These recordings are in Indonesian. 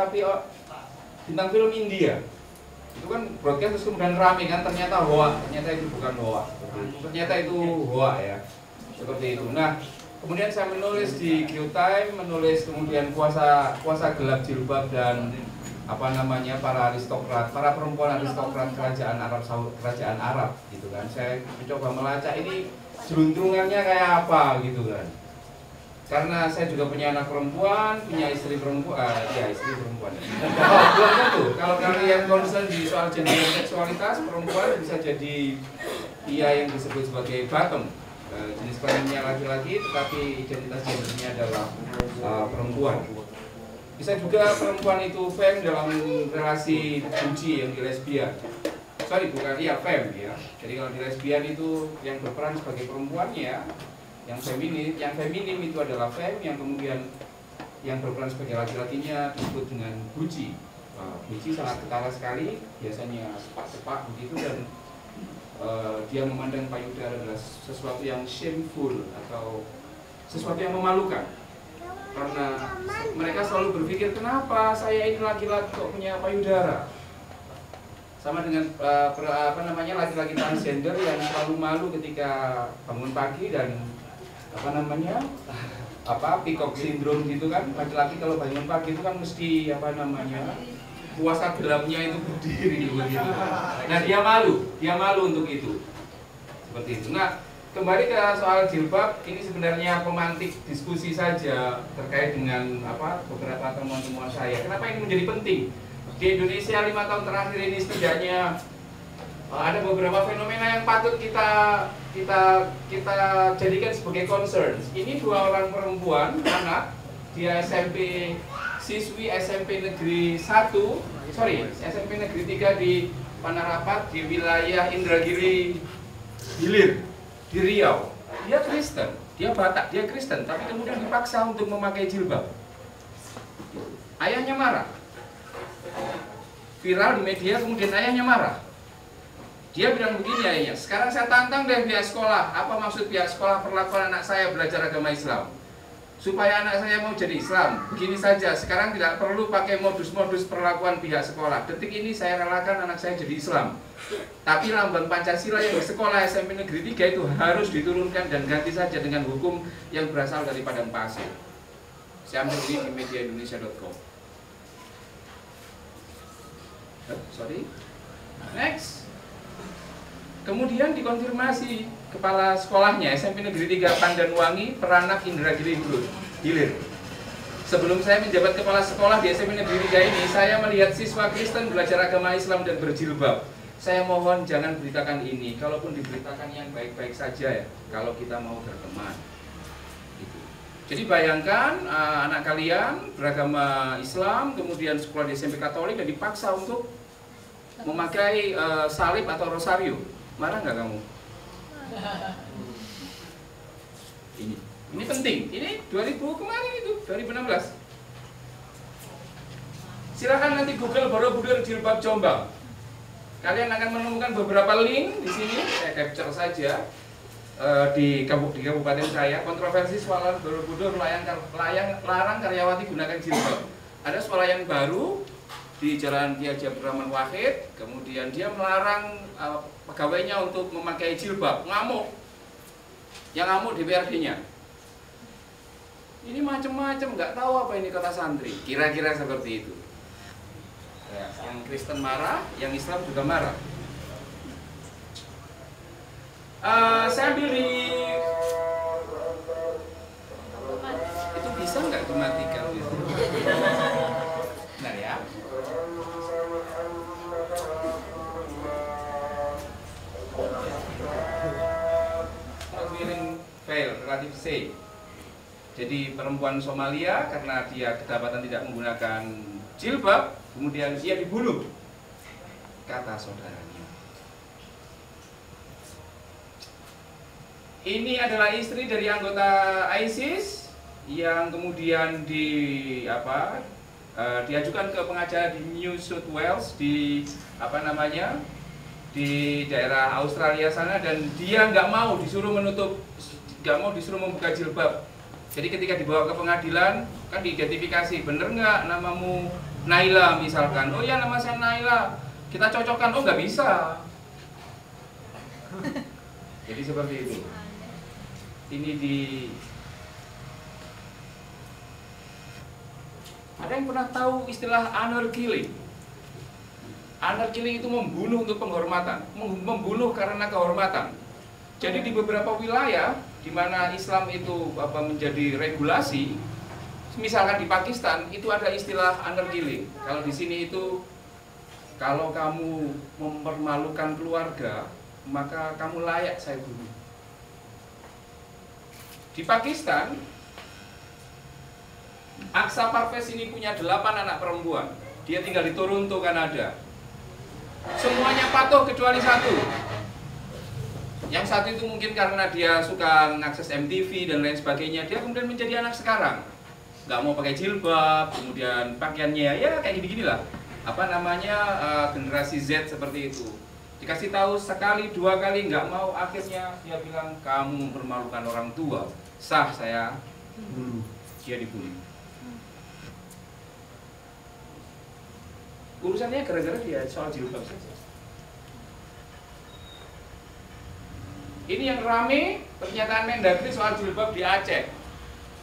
tapi bintang film India. Itu kan broadcast terus kemudian rame kan, ternyata hoa, ternyata itu bukan hoa, ternyata itu hoa ya, seperti itu. Nah, kemudian saya menulis di QTime, menulis kemudian kuasa gelap jilbab dan apa namanya para aristokrat, para perempuan aristokrat kerajaan Arab gitu kan. Saya mencoba melacak ini jeluntrungannya kayak apa gitu kan. Karena saya juga punya anak perempuan, punya istri perempuan, ya istri perempuan. Oh, belum tentu. Kalau kalian concern di soal gender dan seksualitas, perempuan bisa jadi ia yang disebut sebagai bottom, jenis kelaminnya laki-laki, tetapi identitas gendernya adalah perempuan. Bisa juga perempuan itu femme dalam relasi buji yang di lesbian. Sorry, bukan iya femme ya. Jadi kalau di lesbian itu yang berperan sebagai perempuannya. Yang feminim itu adalah femme, yang kemudian yang berperan sebagai laki-lakinya disebut dengan buji. Buji sangat ketara sekali, biasanya sepak-sepak begitu, dan dia memandang payudara adalah sesuatu yang shameful atau sesuatu yang memalukan. Karena mereka selalu berpikir, kenapa saya ini laki-laki kok punya payudara? Sama dengan laki-laki transgender yang selalu malu ketika bangun pagi dan peacock syndrome gitu kan. Laki-laki kalau bangun pagi itu kan mesti kuasa gelapnya itu berdiri begitu. Nah, dia malu untuk itu. Seperti itu. Nah, kembali ke soal jilbab, ini sebenarnya pemantik diskusi saja terkait dengan beberapa temuan-temuan saya. Kenapa ini menjadi penting? Di Indonesia 5 tahun terakhir ini setidaknya ada beberapa fenomena yang patut kita jadikan sebagai concern. Ini 2 orang perempuan, anak, dia siswi SMP Negeri 3 di Panarapat di wilayah Indragiri Hilir di Riau. Dia Kristen, dia Batak, dia Kristen, tapi kemudian dipaksa untuk memakai jilbab. Ayahnya marah. Viral di media, kemudian ayahnya marah. Dia bilang begini ayahnya, sekarang saya tantang deh pihak sekolah. Apa maksud pihak sekolah perlakuan anak saya belajar agama Islam? Supaya anak saya mau jadi Islam, begini saja, sekarang tidak perlu pakai modus-modus perlakuan pihak sekolah. Detik ini saya relakan anak saya jadi Islam. Tapi lambang Pancasila yang di sekolah SMP Negeri 3 itu harus diturunkan dan ganti saja dengan hukum yang berasal dari Padang Pasir. Saya ambil ini di mediaindonesia.com. Sorry. Next. Kemudian dikonfirmasi kepala sekolahnya SMP Negeri 3 Pandanwangi, Peranak Indragiri Hilir. Sebelum saya menjabat kepala sekolah di SMP Negeri 3 ini, saya melihat siswa Kristen belajar agama Islam dan berjilbab. Saya mohon jangan beritakan ini, kalaupun diberitakan yang baik-baik saja ya, kalau kita mau berteman. Gitu. Jadi bayangkan anak kalian beragama Islam, kemudian sekolah di SMP Katolik dan dipaksa untuk memakai salib atau rosario. Marah nggak kamu? Ini penting. Ini 2000 kemarin itu 2016. Silakan nanti Google Borobudur jilbab Jombang. Kalian akan menemukan beberapa link di sini. Saya capture saja di kabupaten saya. Kontroversi soal Borobudur larang karyawati gunakan jilbab. Ada sekolah yang baru di Jalan Ki Haji Abdurrahman Wahid, kemudian dia melarang pegawainya untuk memakai jilbab, ngamuk. Yang ngamuk DPRD-nya. Ini macam-macam, nggak tahu apa ini kata santri. Kira-kira seperti itu. Ya, yang Kristen marah, yang Islam juga marah. Saya ambil di itu bisa nggak dimatikan? Benar ya. Fail, relatif C. Jadi perempuan Somalia karena dia kedapatan tidak menggunakan jilbab, kemudian dia dibunuh, kata saudaranya. Ini adalah istri dari anggota ISIS yang kemudian diajukan ke pengacara di New South Wales di di daerah Australia sana, dan dia nggak mau disuruh membuka jilbab. Jadi ketika dibawa ke pengadilan kan diidentifikasi, bener nggak namamu Naila misalkan, oh ya nama saya Naila, kita cocokkan, oh nggak bisa. Jadi seperti itu. Ini ada yang pernah tahu istilah honor killing? Honor killing itu membunuh untuk penghormatan, membunuh karena kehormatan. Jadi di beberapa wilayah di mana Islam itu menjadi regulasi, misalkan di Pakistan itu ada istilah honor killing. Kalau di sini itu, kalau kamu mempermalukan keluarga, maka kamu layak saya bunuh. Di Pakistan, Aksa Parvez ini punya 8 anak perempuan. Dia tinggal di Toronto, Kanada. Semuanya patuh kecuali satu. Yang satu itu mungkin karena dia suka mengakses MTV dan lain sebagainya, dia kemudian menjadi anak sekarang. Nggak mau pakai jilbab, kemudian pakaiannya ya kayak gini-gini lah. Generasi Z seperti itu. Dikasih tahu sekali, 2 kali nggak mau, akhirnya dia bilang kamu mempermalukan orang tua. Sah saya bunuh. Dia dibunuh. Urusannya gara-gara dia soal jilbab saja. Ini yang rame pernyataan Mendagri soal jilbab di Aceh.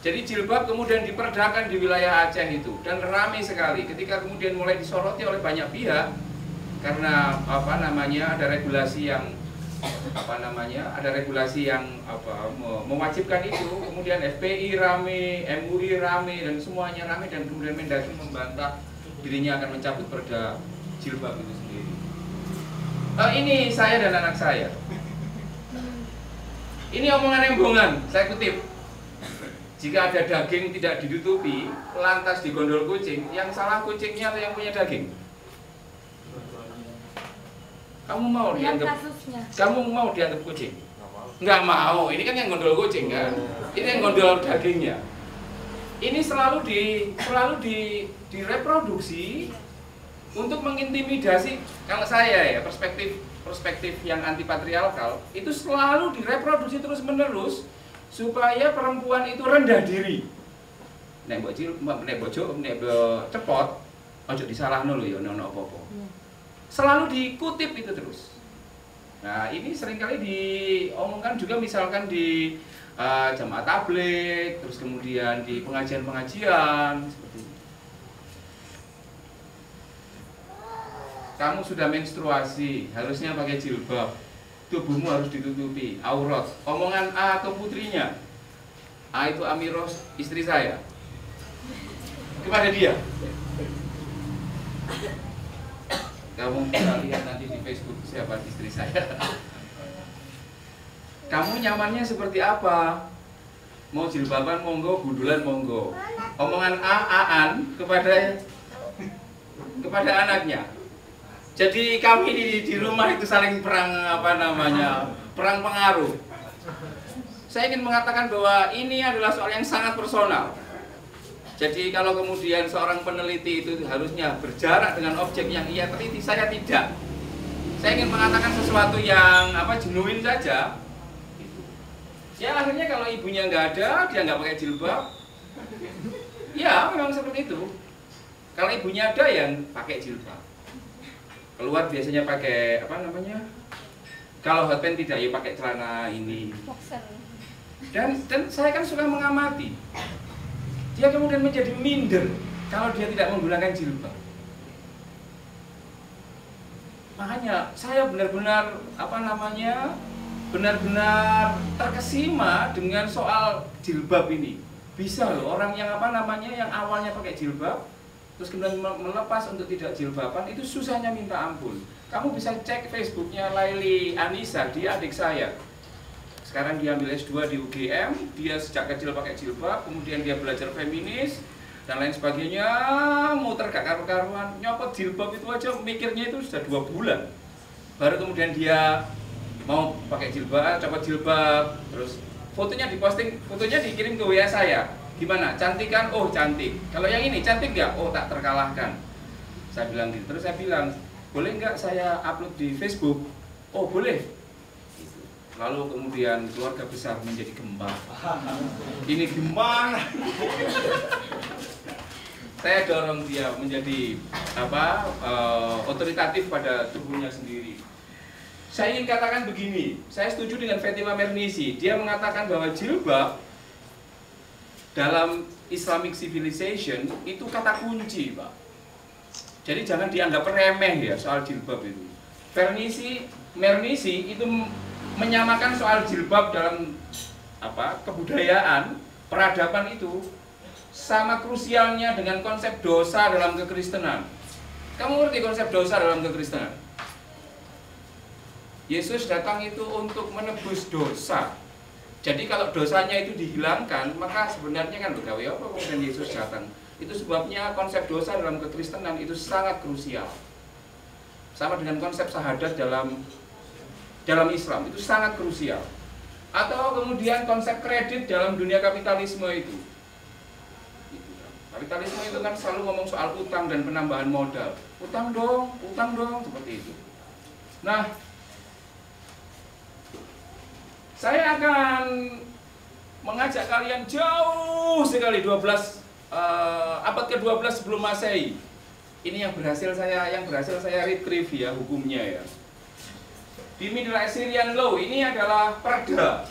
Jadi jilbab kemudian diperdakan di wilayah Aceh itu, dan rame sekali ketika kemudian mulai disoroti oleh banyak pihak karena ada regulasi yang mewajibkan itu. Kemudian FPI rame, MUI rame, dan semuanya rame, dan kemudian Mendagri membantah dirinya akan mencabut perda jilbab itu sendiri. Ini saya dan anak saya. Ini omongan embongan, saya kutip. Jika ada daging tidak ditutupi, lantas digondol kucing, yang salah kucingnya atau yang punya daging? Kamu mau dianggap kucing? Nggak mau. Ini kan yang gondol kucing kan? Ini yang gondol dagingnya. Ini selalu direproduksi untuk mengintimidasi. Kalau saya ya, perspektif yang anti patriarkal itu selalu direproduksi terus menerus supaya perempuan itu rendah diri. Nek bojo cepot, ojo disalahno lho ya ono apa-apa. Selalu dikutip itu terus. Nah, ini seringkali diomongkan juga misalkan di jamaah tabligh, terus kemudian di pengajian-pengajian seperti itu. Kamu sudah menstruasi, harusnya pakai jilbab. Tubuhmu harus ditutupi, aurat. Omongan A atau putrinya. A itu Amiros, istri saya. Kepada dia. Kamu bisa lihat nanti di Facebook siapa istri saya. Kamu nyamannya seperti apa? Mau jilbaban monggo, gudulan monggo. Omongan A-aan kepada anaknya. Jadi kami di rumah itu saling perang perang pengaruh. Saya ingin mengatakan bahwa ini adalah soal yang sangat personal. Jadi kalau kemudian seorang peneliti itu harusnya berjarak dengan objek yang ia teliti, saya tidak. Saya ingin mengatakan sesuatu yang genuine saja. Ya akhirnya kalau ibunya nggak ada, dia nggak pakai jilbab. Ya memang seperti itu. Kalau ibunya ada yang pakai jilbab. Keluar biasanya pakai kalau hotpan tidak, ya pakai celana ini. Dan saya kan suka mengamati. Dia kemudian menjadi minder kalau dia tidak menggunakan jilbab. Makanya saya benar-benar benar-benar terkesima dengan soal jilbab ini. Bisa loh orang yang yang awalnya pakai jilbab terus kemudian melepas untuk tidak jilbaban, itu susahnya minta ampun. Kamu bisa cek Facebooknya Laili Anissa, dia adik saya. Sekarang dia ambil S2 di UGM, dia sejak kecil pakai jilbab, kemudian dia belajar feminis dan lain sebagainya, muter gak karu-karuan, nyopot jilbab itu aja mikirnya itu sudah 2 bulan. Baru kemudian dia mau pakai jilbab, copot jilbab, terus fotonya diposting, fotonya dikirim ke WA saya. Gimana? Cantik kan? Oh cantik. Kalau yang ini cantik nggak? Oh tak terkalahkan. Saya bilang gitu. Terus saya bilang, boleh nggak saya upload di Facebook? Oh boleh. Lalu kemudian keluarga besar menjadi gembala. Ini gimana? saya dorong dia menjadi otoritatif pada tubuhnya sendiri. Saya ingin katakan begini, saya setuju dengan Fatima Mernissi. Dia mengatakan bahwa jilbab dalam Islamic civilization itu kata kunci, Pak. Jadi jangan dianggap remeh ya soal jilbab itu. Mernissi itu menyamakan soal jilbab dalam kebudayaan, peradaban itu sama krusialnya dengan konsep dosa dalam kekristenan. Kamu ngerti konsep dosa dalam kekristenan? Yesus datang itu untuk menebus dosa. Jadi kalau dosanya itu dihilangkan, maka sebenarnya kan begawe apa kemudian Yesus datang. Itu sebabnya konsep dosa dalam kekristenan itu sangat krusial. Sama dengan konsep syahadat dalam Islam, itu sangat krusial. Atau kemudian konsep kredit dalam dunia kapitalisme itu. Kapitalisme itu kan selalu ngomong soal utang dan penambahan modal. Utang dong, seperti itu. Nah, saya akan mengajak kalian jauh sekali abad ke-12 sebelum Masehi. Ini yang berhasil saya retrieve ya hukumnya ya. Di Middle Assyrian Law ini adalah perda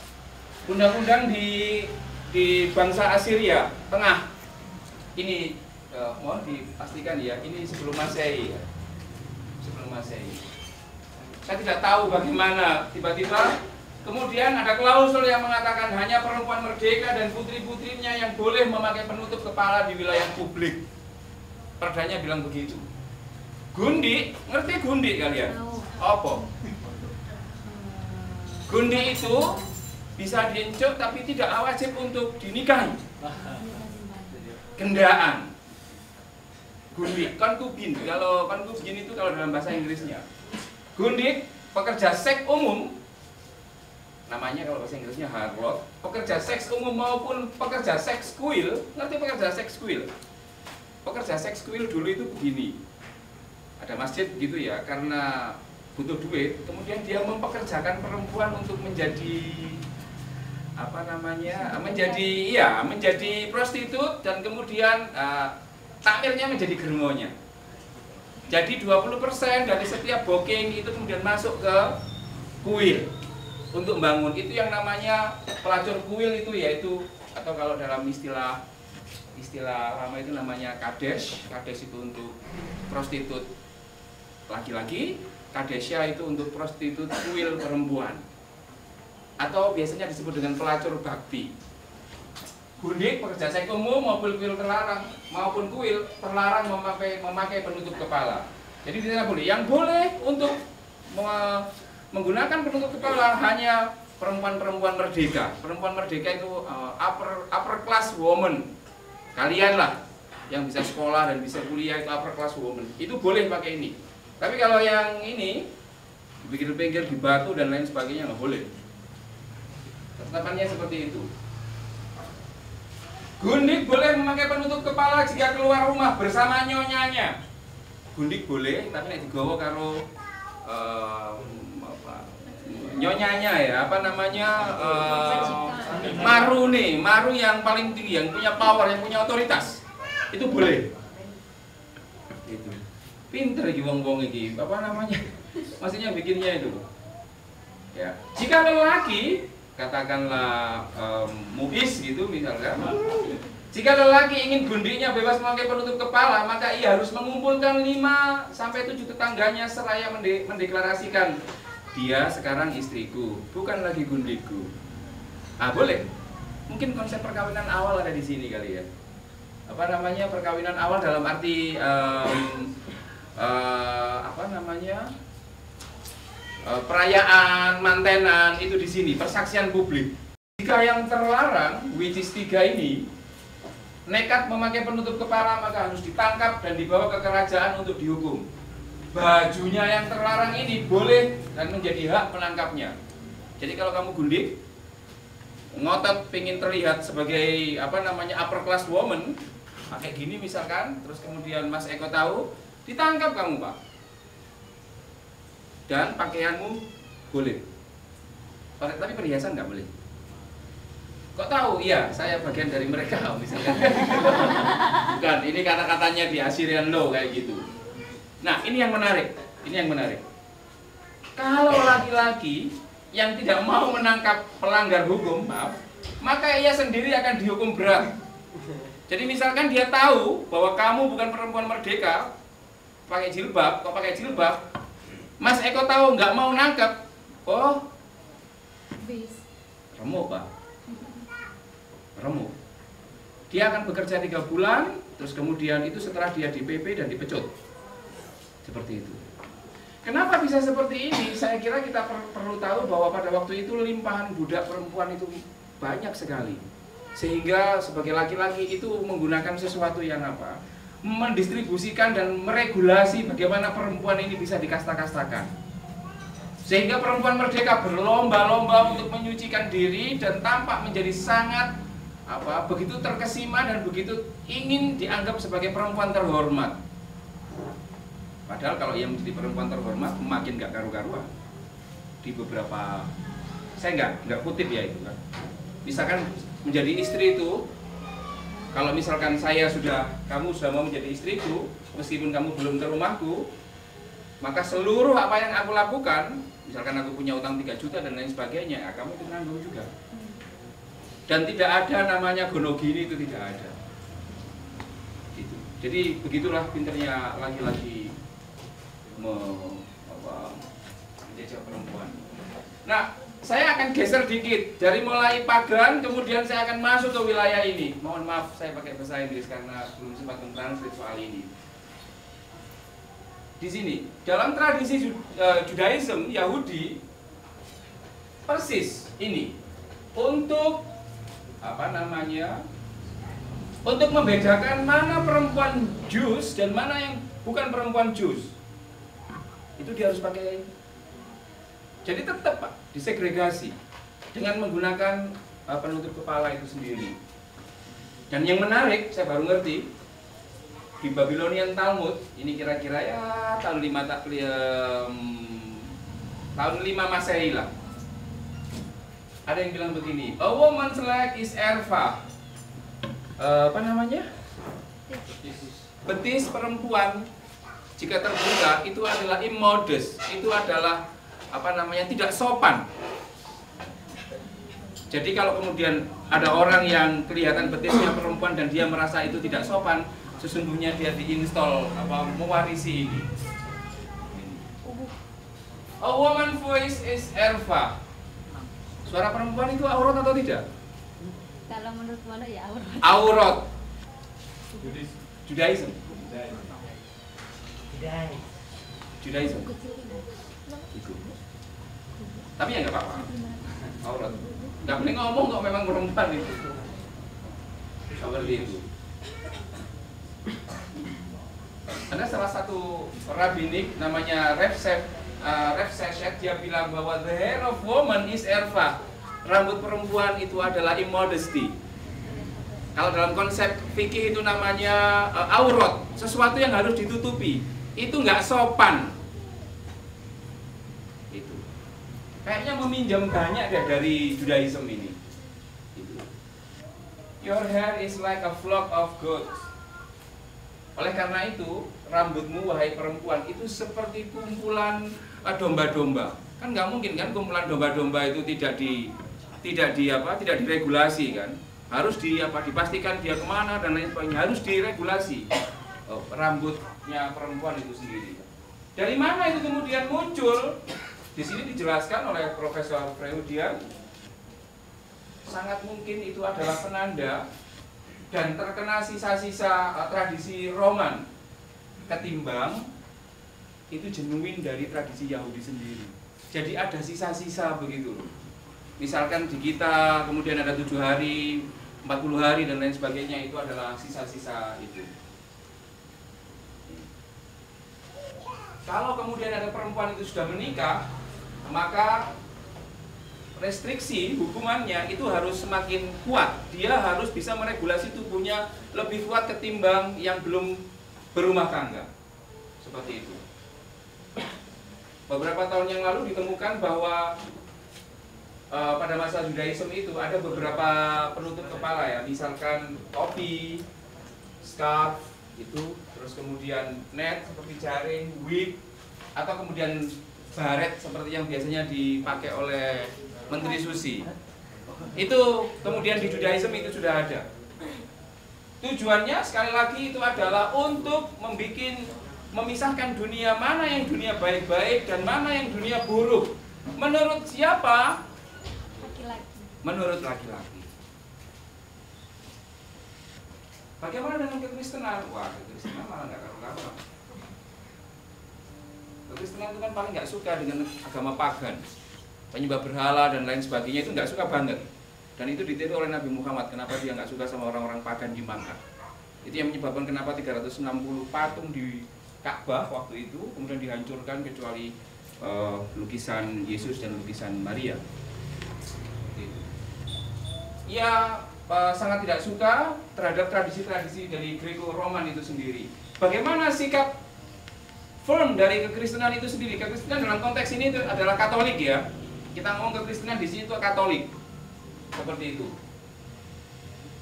undang-undang di bangsa Assyria Tengah. Ini mohon dipastikan ya, ini sebelum Masehi ya. Sebelum Masehi. Saya tidak tahu bagaimana tiba-tiba kemudian ada klausul yang mengatakan hanya perempuan merdeka dan putri-putrinya yang boleh memakai penutup kepala di wilayah publik. Perdanya bilang begitu. Gundi, ngerti gundi kalian? Apa? Gundi itu bisa diencuk tapi tidak wajib untuk dinikahi. Gendaan. Gundi, konkubin. Kalau konkubin itu kalau dalam bahasa Inggrisnya. Gundi, pekerja seks umum. Namanya kalau bahasa Inggrisnya harlot. Pekerja seks umum maupun pekerja seks kuil. Ngerti pekerja seks kuil? Pekerja seks kuil dulu itu begini. Ada masjid gitu ya, karena butuh duit, kemudian dia mempekerjakan perempuan untuk menjadi menjadi prostitut dan kemudian takmirnya menjadi germonya. Jadi 20% dari setiap booking itu kemudian masuk ke kuil untuk membangun. Itu yang namanya pelacur kuil itu yaitu, atau kalau dalam istilah lama itu namanya kades. Kades itu untuk prostitut laki-laki, kadesya itu untuk prostitut kuil perempuan. Atau biasanya disebut dengan pelacur bakti. Gundik, pekerja seks umum maupun kuil terlarang, memakai penutup kepala. Jadi tidak boleh. Yang boleh untuk menggunakan penutup kepala hanya perempuan-perempuan merdeka. Perempuan merdeka itu upper class woman. Kalian lah yang bisa sekolah dan bisa kuliah itu upper class woman. Itu boleh pakai ini. Tapi kalau yang ini pinggir-pinggir di batu dan lain sebagainya nggak boleh. Ketetapannya seperti itu. Gundik boleh memakai penutup kepala jika keluar rumah bersama nyonyanya. Gundik boleh, tapi nek digawa karo nyonyanya ya, maru yang paling tinggi, yang punya power, yang punya otoritas. Itu boleh. Itu. Pinter iki wong-wong iki. Maksudnya bikinnya itu. Ya. Jika lelaki katakanlah muis gitu misalkan. Jika lelaki ingin gundiknya bebas memakai penutup kepala, maka ia harus mengumpulkan 5 sampai 7 tetangganya seraya mendeklarasikan, dia sekarang istriku, bukan lagi gundikku. Boleh. Mungkin konsep perkawinan awal ada di sini kali ya. Perkawinan awal dalam arti perayaan mantenan itu di sini, persaksian publik. Jika yang terlarang, which is 3 ini, nekat memakai penutup kepala, maka harus ditangkap dan dibawa ke kerajaan untuk dihukum. Bajunya yang terlarang ini boleh dan menjadi hak penangkapnya. Jadi kalau kamu gundik, ngotot pengen terlihat sebagai upper class woman, pakai gini misalkan, terus kemudian Mas Eko tahu, ditangkap kamu Pak. Dan pakaianmu boleh, tapi perhiasan nggak boleh. Kok tahu? Iya, saya bagian dari mereka misalkan. Bukan, ini kata-katanya di Assyrian Law kayak gitu. Nah, ini yang menarik. Ini yang menarik. Kalau laki-laki yang tidak mau menangkap pelanggar hukum, maaf, maka ia sendiri akan dihukum berat. Jadi misalkan dia tahu bahwa kamu bukan perempuan merdeka, pakai jilbab, kok pakai jilbab, Mas Eko tahu nggak mau nangkap, oh, remuk Pak, remuk. Dia akan bekerja 3 bulan, terus kemudian itu setelah dia di PP dan dipecut, seperti itu. Kenapa bisa seperti ini? Saya kira kita perlu tahu bahwa pada waktu itu limpahan budak perempuan itu banyak sekali. Sehingga sebagai laki-laki itu menggunakan sesuatu yang apa? Mendistribusikan dan meregulasi bagaimana perempuan ini bisa dikasta-kastakan. Sehingga perempuan merdeka berlomba-lomba untuk menyucikan diri dan tampak menjadi sangat begitu terkesima dan begitu ingin dianggap sebagai perempuan terhormat. Padahal kalau yang menjadi perempuan terhormat makin gak karu-karuan. Di beberapa, saya nggak kutip ya itu kan. Misalkan menjadi istri itu, kalau misalkan kamu sudah mau menjadi istriku, meskipun kamu belum ke rumahku, maka seluruh apa yang aku lakukan, misalkan aku punya utang 3 juta dan lain sebagainya, ya kamu ikut nanggung juga. Dan tidak ada namanya gonogini, itu tidak ada. Gitu. Jadi begitulah pinternya laki-laki menjajah perempuan. Nah, saya akan geser dikit dari mulai Pagan, kemudian saya akan masuk ke wilayah ini. Mohon maaf, saya pakai bahasa Inggris karena belum sempat mentranslate soal ini. Di sini, dalam tradisi Judaism Yahudi, persis ini untuk untuk membedakan mana perempuan Jews dan mana yang bukan perempuan Jews. Itu dia harus pakai. Jadi tetap Pak, disegregasi dengan menggunakan penutup kepala itu sendiri. Dan yang menarik, saya baru ngerti di Babylonian Talmud, ini kira-kira ya tahun 5 Masehi lah. Ada yang bilang begini, a woman's leg is erva. Betis perempuan jika terbuka itu adalah immodest, itu adalah tidak sopan. Jadi kalau kemudian ada orang yang kelihatan betisnya perempuan dan dia merasa itu tidak sopan, sesungguhnya dia diinstal mewarisi ini. A woman voice is erva. Suara perempuan itu aurat atau tidak? Kalau menurut mana ya aurat. Aurat. Judaism. Judaism. Itu. Tapi ya nggak apa-apa. Aurat. Nggak boleh ngomong kok memang perempuan itu. Seperti itu. Ada salah satu rabbinik namanya Rav Sheshet, dia bilang bahwa the hair of woman is erva. Rambut perempuan itu adalah immodesty. Kalau dalam konsep fikih itu namanya aurat, sesuatu yang harus ditutupi. Itu nggak sopan. Itu. Kayaknya meminjam banyak deh dari Judaism ini. Itu. Your hair is like a flock of goats. Oleh karena itu, rambutmu wahai perempuan itu seperti kumpulan domba-domba. Kan nggak mungkin kan kumpulan domba-domba itu tidak diregulasi kan. Harus dipastikan dia kemana dan lain sebagainya, harus diregulasi. Rambutnya perempuan itu sendiri. Dari mana itu kemudian muncul? Di sini dijelaskan oleh Profesor Freudian. Sangat mungkin itu adalah penanda dan terkena sisa-sisa tradisi Roman, ketimbang itu genuine dari tradisi Yahudi sendiri. Jadi ada sisa-sisa begitu. Misalkan di kita kemudian ada 7 hari, 40 hari dan lain sebagainya, itu adalah sisa-sisa itu. Kalau kemudian ada perempuan itu sudah menikah, maka restriksi hukumannya itu harus semakin kuat. Dia harus bisa meregulasi tubuhnya lebih kuat ketimbang yang belum berumah tangga. Seperti itu. Beberapa tahun yang lalu ditemukan bahwa pada masa Judaism itu ada beberapa penutup kepala ya, misalkan topi, scarf itu, terus kemudian net seperti jaring, wig, atau kemudian baret seperti yang biasanya dipakai oleh menteri susi. Itu kemudian di Judaism itu sudah ada. Tujuannya sekali lagi itu adalah untuk memisahkan dunia mana yang dunia baik-baik dan mana yang dunia buruk. Menurut siapa? Laki-laki. Menurut laki-laki. Bagaimana dengan kekristenan? Wah, kekristenan malah nggak karu-karuan. Kekristenan itu kan paling nggak suka dengan agama pagan, penyembah berhala dan lain sebagainya, itu nggak suka banget. Dan itu ditiru oleh Nabi Muhammad. Kenapa dia nggak suka sama orang-orang pagan di Makkah? Itu yang menyebabkan kenapa 360 patung di Ka'bah waktu itu kemudian dihancurkan kecuali lukisan Yesus dan lukisan Maria. Ia sangat tidak suka terhadap tradisi-tradisi dari Greco-Roman itu sendiri. Bagaimana sikap firm dari kekristenan itu sendiri? Kekristenan dalam konteks ini itu adalah Katolik ya. Kita ngomong kekristenan di sini itu Katolik. Seperti itu.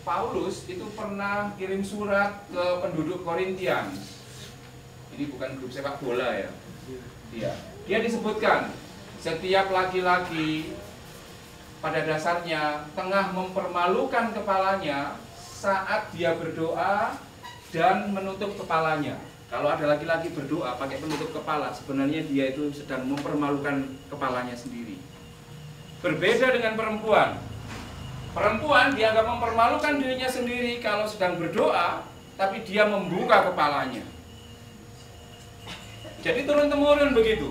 Paulus itu pernah kirim surat ke penduduk Korintian. Ini bukan grup sepak bola ya. Dia disebutkan setiap laki-laki pada dasarnya tengah mempermalukan kepalanya saat dia berdoa dan menutup kepalanya. Kalau ada laki-laki berdoa pakai penutup kepala, sebenarnya dia itu sedang mempermalukan kepalanya sendiri. Berbeda dengan perempuan. Perempuan dianggap mempermalukan dirinya sendiri kalau sedang berdoa, tapi dia membuka kepalanya. Jadi turun-temurun begitu.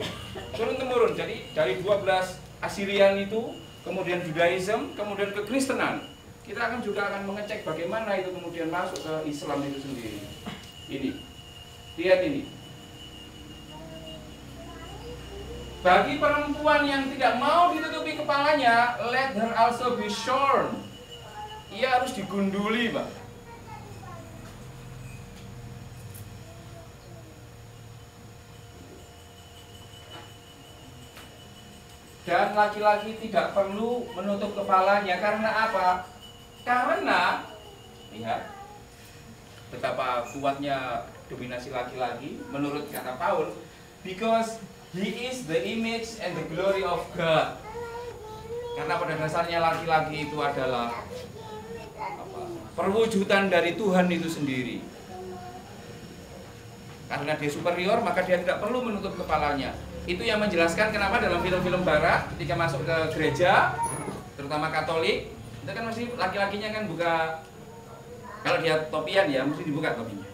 Turun-temurun. Jadi dari 12 Assyrian itu, kemudian Judaism, kemudian kekristenan. Kita juga akan mengecek bagaimana itu kemudian masuk ke Islam itu sendiri. Ini. Lihat ini. Bagi perempuan yang tidak mau ditutupi kepalanya, let her also be shorn. Ia harus digunduli, Pak. Dan laki-laki tidak perlu menutup kepalanya. Karena apa? Karena, lihat betapa kuatnya dominasi laki-laki menurut kata Paul, because he is the image and the glory of God. Karena pada dasarnya laki-laki itu adalah perwujudan dari Tuhan itu sendiri. Karena dia superior, maka dia tidak perlu menutup kepalanya. Itu yang menjelaskan kenapa dalam film-film barat ketika masuk ke gereja, terutama Katolik, itu kan mesti laki-lakinya kan buka, kalau dia topian ya mesti dibuka topinya.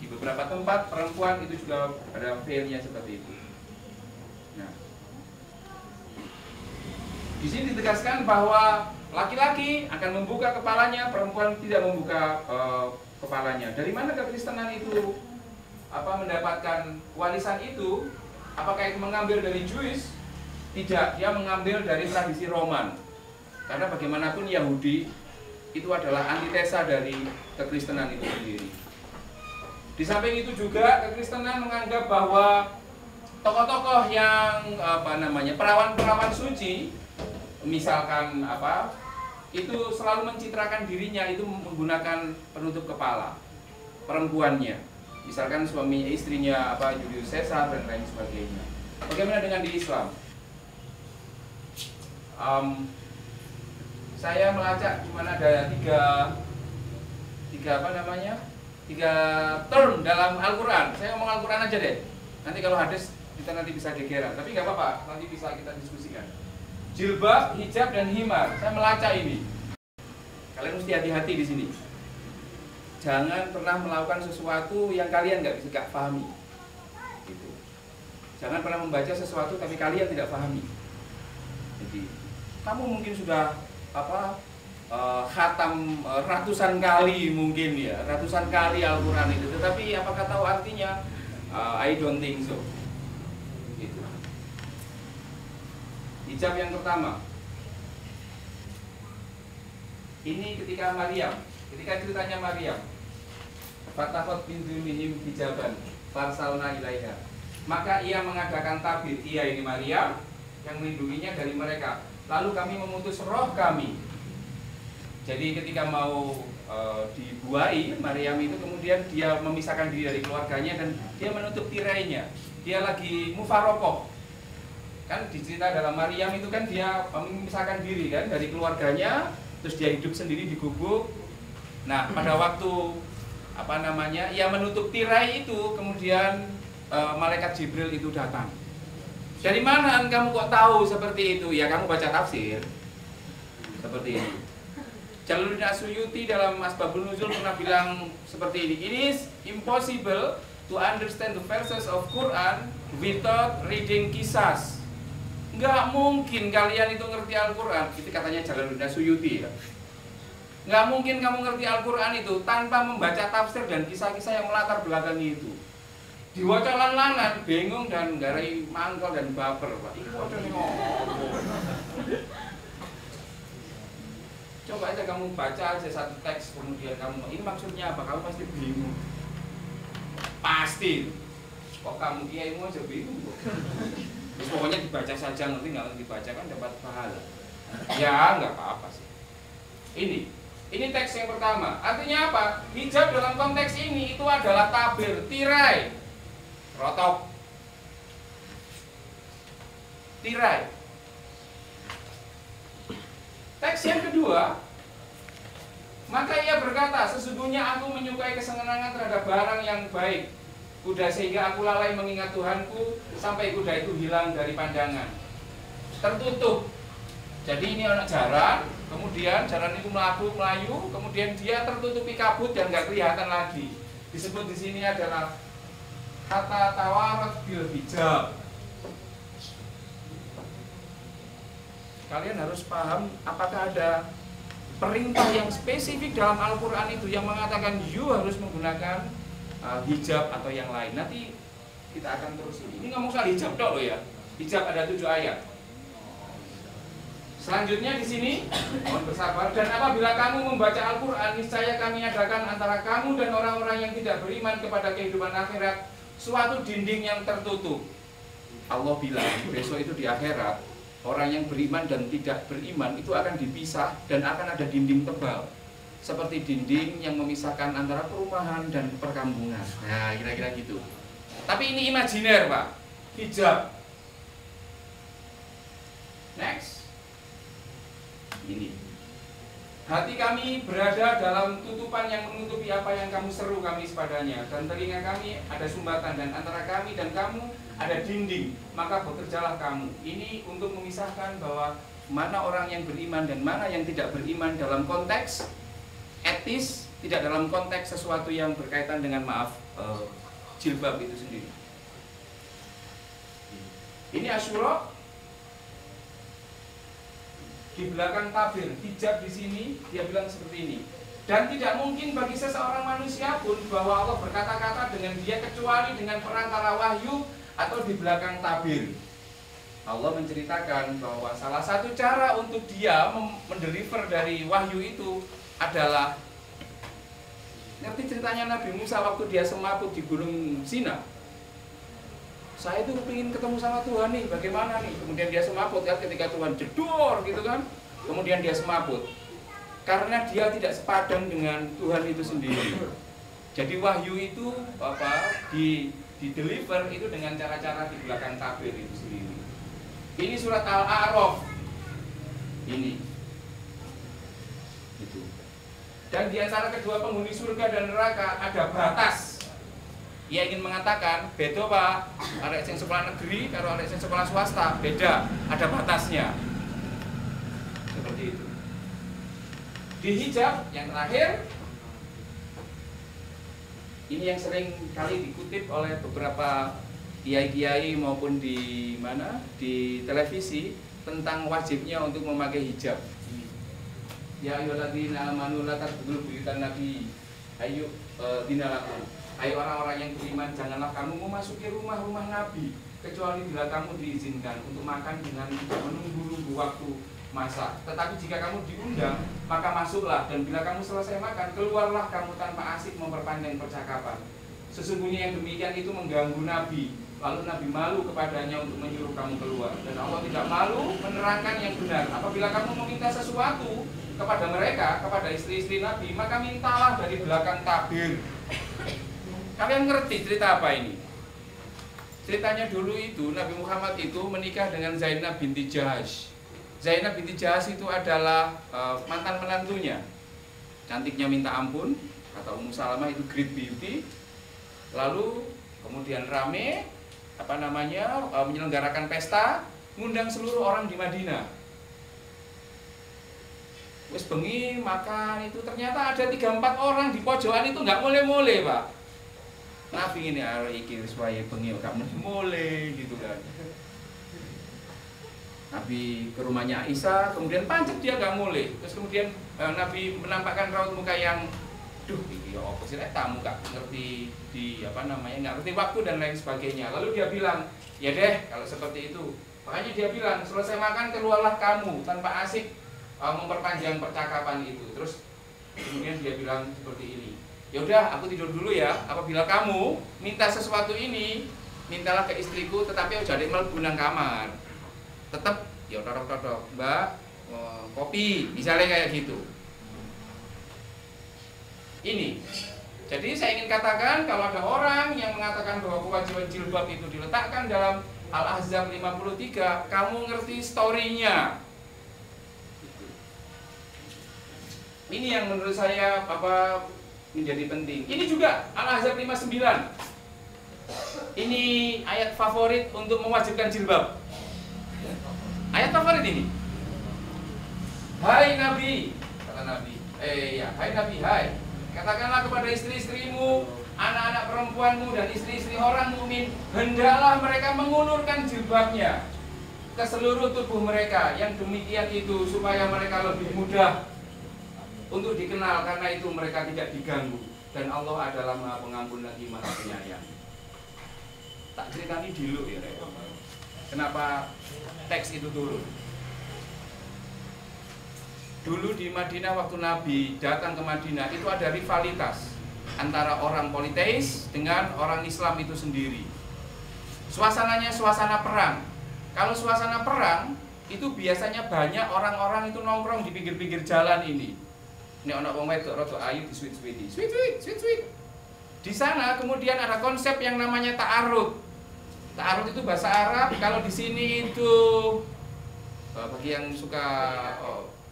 Di beberapa tempat perempuan itu juga ada veilnya seperti itu. Nah, di sini ditegaskan bahwa laki-laki akan membuka kepalanya, perempuan tidak membuka kepalanya. Dari mana kekristenan itu mendapatkan warisan itu? Apakah itu mengambil dari Jewish? Tidak, dia mengambil dari tradisi Roman. Karena bagaimanapun Yahudi itu adalah antitesa dari kekristenan itu sendiri. Di samping itu juga kekristenan menganggap bahwa tokoh-tokoh yang perawan-perawan suci, misalkan itu selalu mencitrakan dirinya itu menggunakan penutup kepala perempuannya, misalkan suami istrinya Julius Caesar dan lain sebagainya. Bagaimana dengan di Islam? Saya melacak cuma ada tiga term dalam Al-Quran. Saya ngomong Al-Quran aja deh. Nanti kalau hadis kita nanti bisa gegeran, tapi nggak apa-apa, nanti bisa kita diskusikan. Jilbab, hijab, dan himar. Saya melacak ini. Kalian mesti hati-hati di sini. Jangan pernah melakukan sesuatu yang kalian nggak bisa pahami. Gitu. Jangan pernah membaca sesuatu tapi kalian tidak pahami. Jadi kamu mungkin sudah khatam ratusan kali mungkin ya, ratusan kali Al-Quran itu, tetapi apakah tahu artinya? I don't think so. Gitu. Hijab yang pertama. Ini ketika ceritanya Maryam. Fatafat bintu minhim hijaban farsalna ilaiha. Maka ia mengadakan tabir, ia ini Maryam yang melindunginya dari mereka. Lalu kami memutus roh kami. Jadi ketika mau dibuai, Maryam itu kemudian dia memisahkan diri dari keluarganya dan dia menutup tirainya. Dia lagi mufarokoh. Kan dicerita dalam Maryam itu kan dia memisahkan diri kan dari keluarganya, terus dia hidup sendiri di gubuk. Nah, pada waktu ia menutup tirai itu, kemudian malaikat Jibril itu datang. Dari mana kamu kok tahu seperti itu? Ya kamu baca tafsir. Seperti ini. Jalaluddin As-Suyuti dalam Asbabun Nuzul pernah bilang seperti ini. It is impossible to understand the verses of Quran without reading Qisas. Nggak mungkin kalian itu ngerti Al-Quran. Itu katanya Jalaluddin As-Suyuti ya. Nggak mungkin kamu ngerti Al-Quran itu tanpa membaca tafsir dan kisah-kisah yang melatar belakangi itu. Diwaca lan-lanan, bingung dan garai mangkel dan baper, Pak. Ini wadah nih ngomong. Coba aja kamu baca aja satu teks, kemudian kamu, ini maksudnya apa? Kamu pasti bingung. Pasti. Kok kamu kiaimu aja bingung? Terus pokoknya dibaca saja, nanti nggak dibaca kan dapat pahala. Ya, nggak apa-apa sih. Ini teks yang pertama. Artinya apa? Hijab dalam konteks ini itu adalah tabir, tirai. Rotok, tirai. Teks yang kedua, maka ia berkata, sesungguhnya aku menyukai kesenangan terhadap barang yang baik kuda sehingga aku lalai mengingat Tuhanku sampai kuda itu hilang dari pandangan. Tertutup. Jadi ini anak jaran, kemudian jaran itu melayu, kemudian dia tertutupi kabut dan nggak kelihatan lagi. Disebut di sini adalah kata tawarat bil hijab. Kalian harus paham apakah ada perintah yang spesifik dalam Al-Quran itu yang mengatakan you harus menggunakan hijab atau yang lain. Nanti kita akan terus ini ngomong soal hijab dong loh ya. Hijab ada 7 ayat. Selanjutnya di sini mohon bersabar, dan apabila kamu membaca Al-Quran niscaya kami adakan antara kamu dan orang-orang yang tidak beriman kepada kehidupan akhirat suatu dinding yang tertutup. Allah bilang besok itu di akhirat orang yang beriman dan tidak beriman itu akan dipisah dan akan ada dinding tebal seperti dinding yang memisahkan antara perumahan dan perkampungan. Nah kira-kira gitu. Tapi ini imajiner Pak, hijab. Next. Ini hati kami berada dalam tutupan yang menutupi apa yang kamu seru kami sepadanya, dan telinga kami ada sumbatan, dan antara kami dan kamu ada dinding, maka bekerjalah kamu. Ini untuk memisahkan bahwa mana orang yang beriman dan mana yang tidak beriman dalam konteks etis, tidak dalam konteks sesuatu yang berkaitan dengan jilbab itu sendiri. Ini Asyura. Di belakang tabir, hijab di sini, dia bilang seperti ini. Dan tidak mungkin bagi seseorang manusia pun bahwa Allah berkata-kata dengan dia kecuali dengan perantara wahyu atau di belakang tabir. Allah menceritakan bahwa salah satu cara untuk dia mendeliver dari wahyu itu adalah, ngerti ceritanya Nabi Musa waktu dia semaput di Gunung Sinai? Saya itu ingin ketemu sama Tuhan nih, bagaimana nih? Kemudian dia semaput ya, ketika Tuhan jedor gitu kan, kemudian dia semaput karena dia tidak sepadan dengan Tuhan itu sendiri. Jadi wahyu itu di deliver itu dengan cara-cara di belakang tabir itu sendiri. Ini surat Al-A'raf ini itu. Dan di antara kedua penghuni surga dan neraka ada batas. Ia ingin mengatakan, beda Pak, ada yang sekolah negeri, kalau ada yang sekolah swasta, beda, ada batasnya. Seperti itu. Di hijab yang terakhir, ini yang sering kali dikutip oleh beberapa kiai-kiai maupun di televisi tentang wajibnya untuk memakai hijab. Ya ayyuhalladzina amanu la tadkhulul buyutan nabi ayu dinalakum. Hai orang-orang yang beriman, janganlah kamu memasuki rumah-rumah Nabi kecuali bila kamu diizinkan untuk makan dengan tidak menunggu-nunggu waktu masak. Tetapi jika kamu diundang, maka masuklah, dan bila kamu selesai makan, keluarlah kamu tanpa asik memperpanjang percakapan. Sesungguhnya yang demikian itu mengganggu Nabi lalu Nabi malu kepadanya untuk menyuruh kamu keluar, dan Allah tidak malu menerangkan yang benar. Apabila kamu meminta sesuatu kepada mereka, kepada istri-istri Nabi, maka mintalah dari belakang tabir. Kalian ngerti cerita apa ini? Ceritanya dulu itu Nabi Muhammad itu menikah dengan Zainab binti Jahash. Zainab binti Jahash itu adalah mantan menantunya. Cantiknya minta ampun, kata Ummu Salamah itu great beauty. Lalu kemudian rame menyelenggarakan pesta, ngundang seluruh orang di Madinah. Wes bengi makan itu, ternyata ada 3-4 orang di pojokan itu nggak mulai-mulai, Pak. Nabi ini iki wis wae bengi gak mulai gitu kan. Nabi ke rumahnya Aisyah, kemudian pancet dia nggak mulai. Terus kemudian Nabi menampakkan raut muka yang duh, iki apa sih tamu gak ngerti nggak ngerti waktu dan lain sebagainya. Lalu dia bilang, ya deh kalau seperti itu. Makanya dia bilang, selesai makan keluarlah kamu tanpa asik memperpanjang percakapan itu. Terus kemudian dia bilang seperti ini, ya udah aku tidur dulu ya. Apabila kamu minta sesuatu ini, mintalah ke istriku, tetapi jangan mlebu nang kamar. Tetap ya todok-todok, Mbak, kopi, misalnya kayak gitu. Ini. Jadi saya ingin katakan, kalau ada orang yang mengatakan bahwa kewajiban jilbab itu diletakkan dalam Al-Ahzab 53, kamu ngerti story-nya. Ini yang menurut saya menjadi penting. Ini juga Al-Ahzab 59. Ini ayat favorit untuk mewajibkan jilbab. Ayat favorit ini. Hai Nabi, kata Nabi. Hai Nabi, hai. Katakanlah kepada istri-istrimu, anak-anak perempuanmu dan istri-istri orang mukmin, hendaklah mereka mengulurkan jilbabnya ke seluruh tubuh mereka. Yang demikian itu supaya mereka lebih mudah untuk dikenal, karena itu mereka tidak diganggu, dan Allah adalah Maha Pengampun lagi Maha Penyayang. Tak ceritani dulu ya, kenapa teks itu turun. Dulu di Madinah waktu Nabi datang ke Madinah itu ada rivalitas antara orang politeis dengan orang Islam itu sendiri. Suasananya suasana perang. Kalau suasana perang itu biasanya banyak orang-orang itu nongkrong di pinggir-pinggir jalan ini. Ini anak wong wedok rada ayu di sweet. Di sana kemudian ada konsep yang namanya ta'arud. Ta'arud itu bahasa Arab. Kalau di sini itu bagi yang suka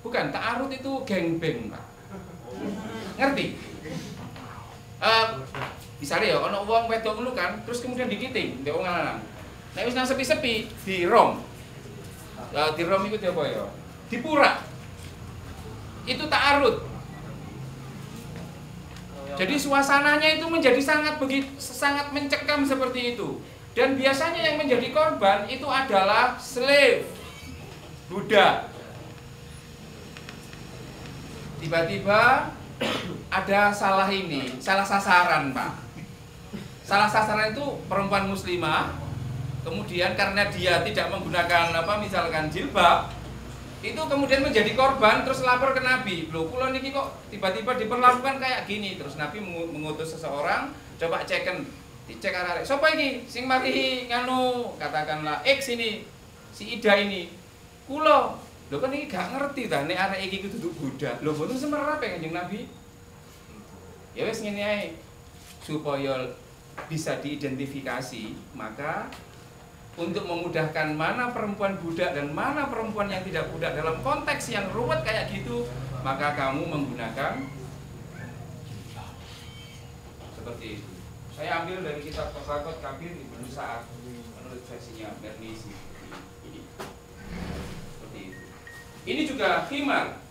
bukan, ta'arud itu gangbang, Pak. Ngerti? Misalnya ya, ono wong wedok ngono kan, terus kemudian dikiting, ndek wong lanang. Nek wis nang sepi-sepi, dirom. Dirom iku apa ya? Dipura. Itu ta'arud. Jadi suasananya itu menjadi sangat mencekam seperti itu. Dan biasanya yang menjadi korban itu adalah slave, budak. Tiba-tiba ada salah sasaran, Pak. Salah sasaran itu perempuan muslimah. Kemudian karena dia tidak menggunakan misalkan jilbab, itu kemudian menjadi korban, terus lapor ke Nabi. Loh, kula niki kok tiba-tiba diperlakukan kayak gini. Terus Nabi mengutus seseorang, coba ceken, dicek arek. Sopo iki sing mari nganu, katakanlah X ini, si Ida ini. Kula lho kan ini gak ngerti ta nek arek iki kudu budak. Lho mboten semerap Kanjeng Nabi. Ya wis ngene ae. Supaya bisa diidentifikasi, maka untuk memudahkan mana perempuan budak dan mana perempuan yang tidak budak dalam konteks yang ruwet kayak gitu, maka kamu menggunakan seperti itu. Saya ambil dari kitab Fasakot Kabir Ibnu Sa'ad menurut versinya Bernisi. Ini juga khimar.